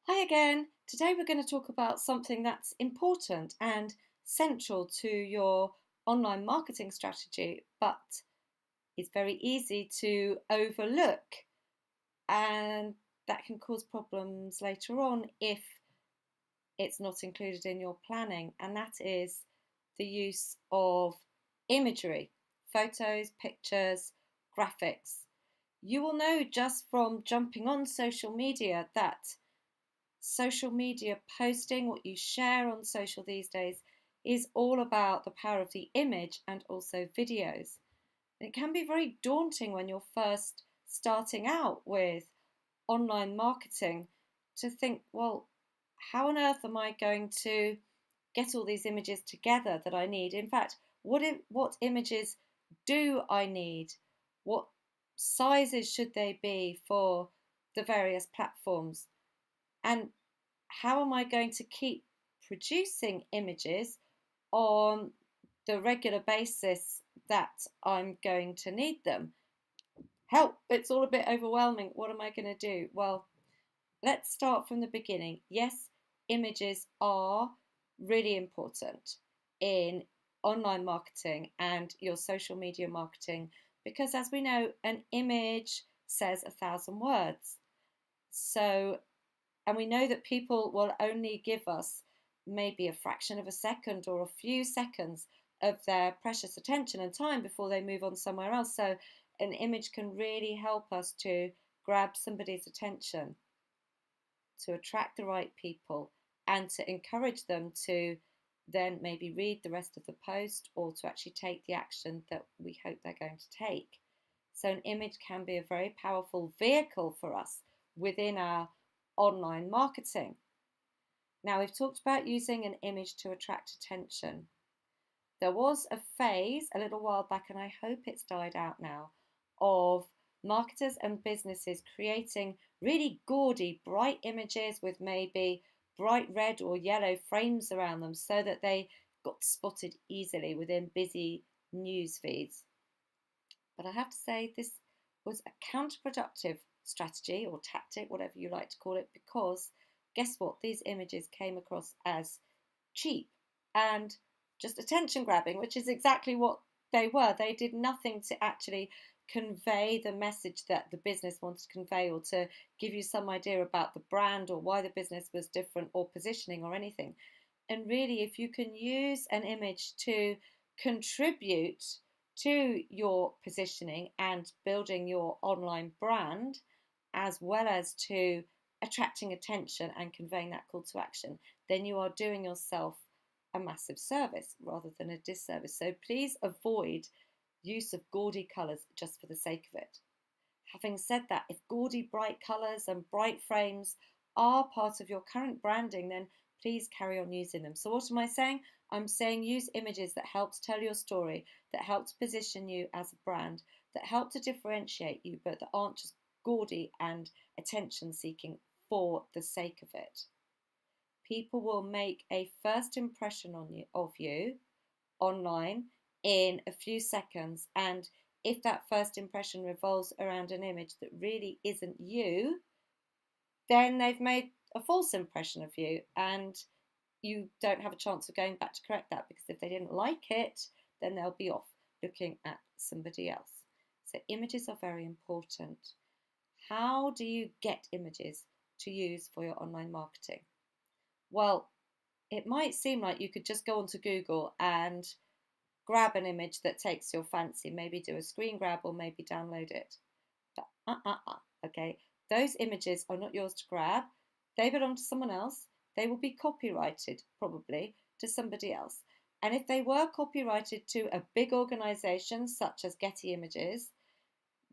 Hi again. Today we're going to talk about something that's important and central to your online marketing strategy, but it's very easy to overlook, and that can cause problems later on if it's not included in your planning, and that is the use of imagery, photos, pictures, graphics. You will know just from jumping on social media that social media posting, what you share on social these days, is all about the power of the image and also videos. And it can be very daunting when you're first starting out with online marketing to think, well, how on earth am I going to get all these images together that I need? In fact, what images do I need? What sizes should they be for the various platforms? And how am I going to keep producing images on the regular basis that I'm going to need them? Help, it's all a bit overwhelming. What am I going to do? Well, let's start from the beginning. Yes, images are really important in online marketing and your social media marketing because, as we know, an image says 1,000 words. So and we know that people will only give us maybe a fraction of a second or a few seconds of their precious attention and time before they move on somewhere else. So an image can really help us to grab somebody's attention, to attract the right people, and to encourage them to then maybe read the rest of the post or to actually take the action that we hope they're going to take. So, an image can be a very powerful vehicle for us within our online marketing. Now, we've talked about using an image to attract attention. There was a phase a little while back, and I hope it's died out now, of marketers and businesses creating really gaudy, bright images with maybe bright red or yellow frames around them so that they got spotted easily within busy news feeds. But I have to say, this was a counterproductive strategy or tactic, whatever you like to call it, because guess what? These images came across as cheap and just attention grabbing, which is exactly what they were. They did nothing to actually convey the message that the business wanted to convey or to give you some idea about the brand or why the business was different or positioning or anything. And really, if you can use an image to contribute to your positioning and building your online brand, as well as to attracting attention and conveying that call to action, then you are doing yourself a massive service rather than a disservice. So please avoid use of gaudy colours just for the sake of it. Having said that, if gaudy bright colours and bright frames are part of your current branding, then please carry on using them. So what am I saying? I'm saying use images that help to tell your story, that help to position you as a brand, that help to differentiate you, but that aren't just gaudy and attention seeking for the sake of it. People will make a first impression of you online in a few seconds, and if that first impression revolves around an image that really isn't you, then they've made a false impression of you, and you don't have a chance of going back to correct that, because if they didn't like it, then they'll be off looking at somebody else. So images are very important. How do you get images to use for your online marketing? Well, it might seem like you could just go onto Google and grab an image that takes your fancy, maybe do a screen grab or maybe download it. But okay, those images are not yours to grab. They belong to someone else. They will be copyrighted, probably, to somebody else. And if they were copyrighted to a big organisation such as Getty Images,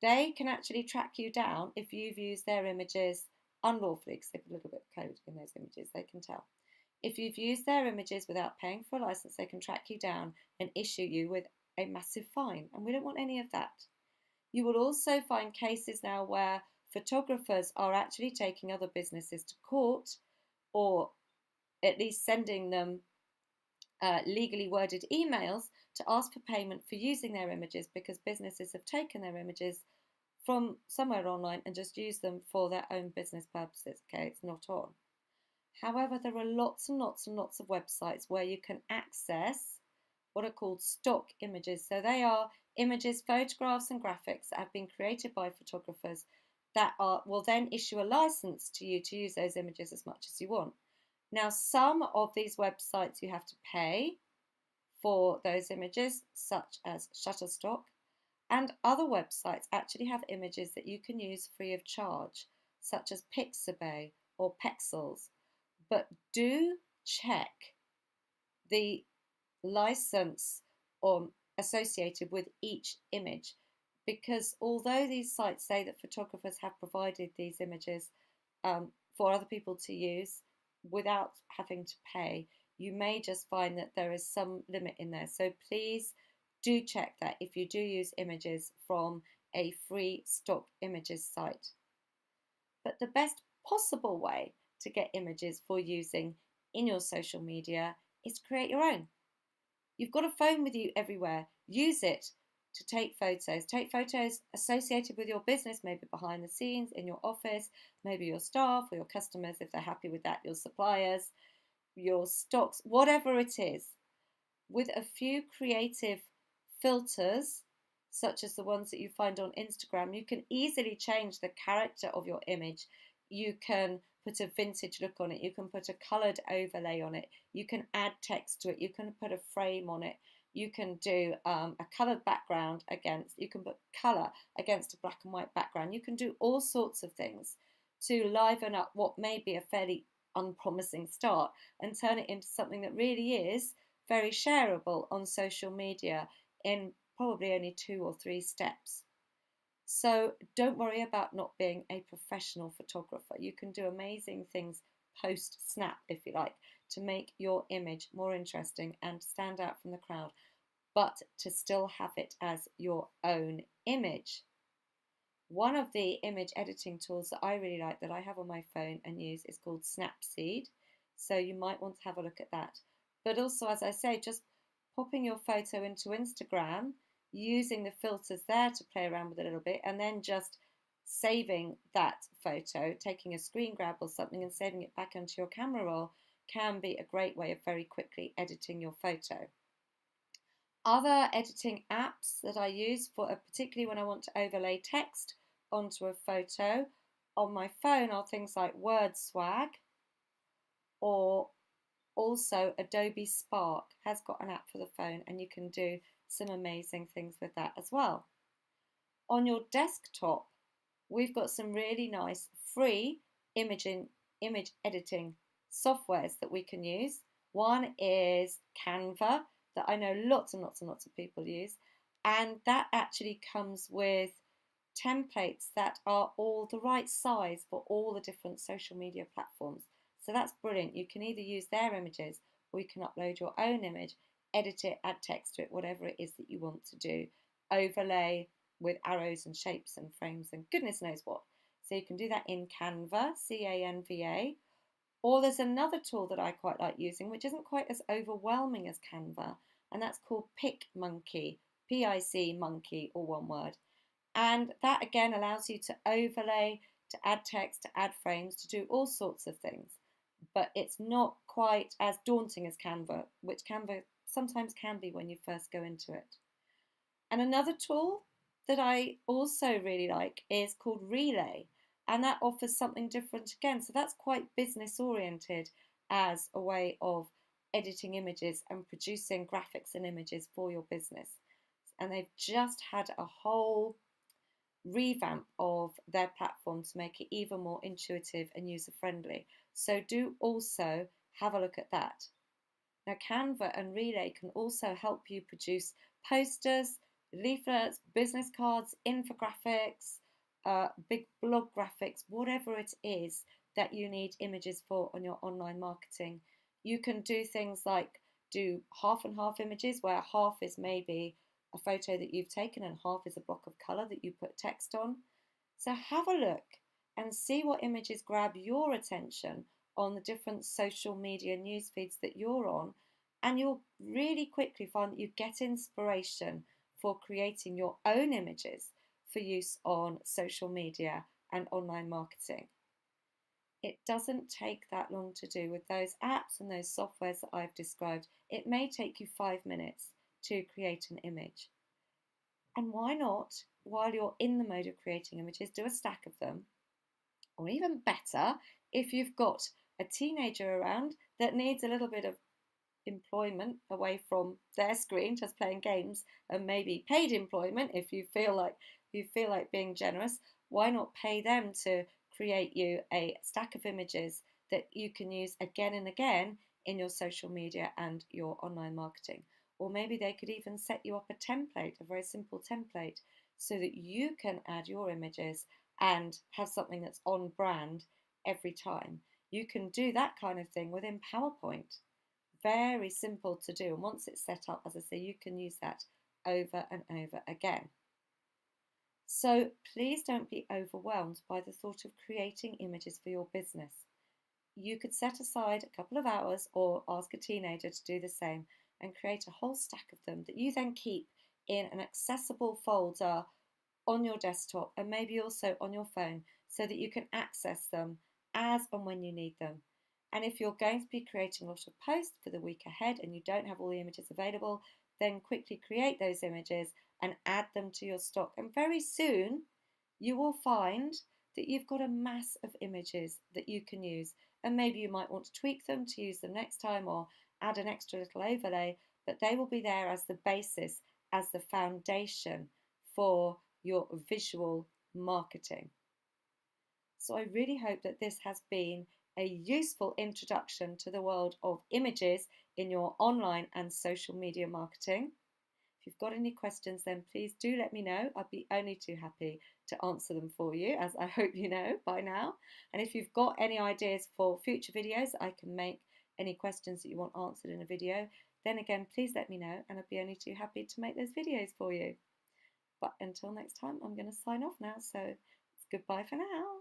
they can actually track you down if you've used their images unlawfully, because they put a little bit of code in those images, they can tell. If you've used their images without paying for a license, they can track you down and issue you with a massive fine, and we don't want any of that. You will also find cases now where photographers are actually taking other businesses to court, or at least sending them legally worded emails to ask for payment for using their images, because businesses have taken their images from somewhere online and just used them for their own business purposes. Okay, it's not on. However, there are lots and lots and lots of websites where you can access what are called stock images. So they are images, photographs, and graphics that have been created by photographers that will then issue a license to you to use those images as much as you want. Now, some of these websites you have to pay for those images, such as Shutterstock, and other websites actually have images that you can use free of charge, such as Pixabay or Pexels. But do check the license associated with each image, because although these sites say that photographers have provided these images for other people to use without having to pay, you may just find that there is some limit in there. So please do check that if you do use images from a free stock images site. But the best possible way to get images for using in your social media is to create your own. You've got a phone with you everywhere. Use it to take photos. Take photos associated with your business, maybe behind the scenes, in your office, maybe your staff or your customers, if they're happy with that, your suppliers, your stocks, whatever it is. With a few creative filters, such as the ones that you find on Instagram, you can easily change the character of your image. You can put a vintage look on it. You can put a coloured overlay on it. You can add text to it. You can put a frame on it. You can do a coloured background against, you can put colour against a black and white background. You can do all sorts of things to liven up what may be a fairly unpromising start and turn it into something that really is very shareable on social media in probably only 2 or 3 steps. So don't worry about not being a professional photographer. You can do amazing things post snap, if you like, to make your image more interesting and stand out from the crowd, but to still have it as your own image. One of the image editing tools that I really like that I have on my phone and use is called Snapseed. So you might want to have a look at that. But also, as I say, just popping your photo into Instagram, using the filters there to play around with a little bit, and then just saving that photo, taking a screen grab or something and saving it back onto your camera roll can be a great way of very quickly editing your photo. Other editing apps that I use for particularly when I want to overlay text onto a photo on my phone are things like WordSwag, or also Adobe Spark has got an app for the phone and you can do some amazing things with that as well. On your desktop, we've got some really nice free image editing softwares that we can use. One is Canva, that I know lots and lots and lots of people use, and that actually comes with templates that are all the right size for all the different social media platforms. So that's brilliant. You can either use their images or you can upload your own image, edit it, add text to it, whatever it is that you want to do, overlay with arrows and shapes and frames and goodness knows what. So you can do that in Canva, Canva. Or there's another tool that I quite like using, which isn't quite as overwhelming as Canva, and that's called PicMonkey, P-I-C Monkey, all one word. And that again allows you to overlay, to add text, to add frames, to do all sorts of things. But it's not quite as daunting as Canva, which Canva sometimes can be when you first go into it. And another tool that I also really like is called Relay, and that offers something different again. So that's quite business oriented as a way of editing images and producing graphics and images for your business. And they've just had a whole revamp of their platform to make it even more intuitive and user friendly. So do also have a look at that. Now, Canva and Relay can also help you produce posters, leaflets, business cards, infographics, big blog graphics, whatever it is that you need images for on your online marketing. You can do things like do half and half images, where half is maybe a photo that you've taken and half is a block of colour that you put text on. So have a look and see what images grab your attention on the different social media news feeds that you're on, and you'll really quickly find that you get inspiration for creating your own images for use on social media and online marketing. It doesn't take that long to do with those apps and those softwares that I've described. It may take you 5 minutes to create an image. And why not, while you're in the mode of creating images, do a stack of them? Or even better, if you've got a teenager around that needs a little bit of employment away from their screen, just playing games, and maybe paid employment if you feel like being generous, why not pay them to create you a stack of images that you can use again and again in your social media and your online marketing? Or maybe they could even set you up a template, a very simple template, so that you can add your images and have something that's on brand every time. You can do that kind of thing within PowerPoint. Very simple to do. And once it's set up, as I say, you can use that over and over again. So please don't be overwhelmed by the thought of creating images for your business. You could set aside a couple of hours or ask a teenager to do the same and create a whole stack of them that you then keep in an accessible folder on your desktop and maybe also on your phone so that you can access them as and when you need them. And if you're going to be creating a lot of posts for the week ahead and you don't have all the images available, then quickly create those images and add them to your stock. And very soon you will find that you've got a mass of images that you can use. And maybe you might want to tweak them to use them next time or add an extra little overlay, but they will be there as the basis, as the foundation for your visual marketing. So I really hope that this has been a useful introduction to the world of images in your online and social media marketing. If you've got any questions, then please do let me know. I'd be only too happy to answer them for you, as I hope you know by now. And if you've got any ideas for future videos I can make, any questions that you want answered in a video, then again, please let me know and I'd be only too happy to make those videos for you. But until next time, I'm going to sign off now. So it's goodbye for now.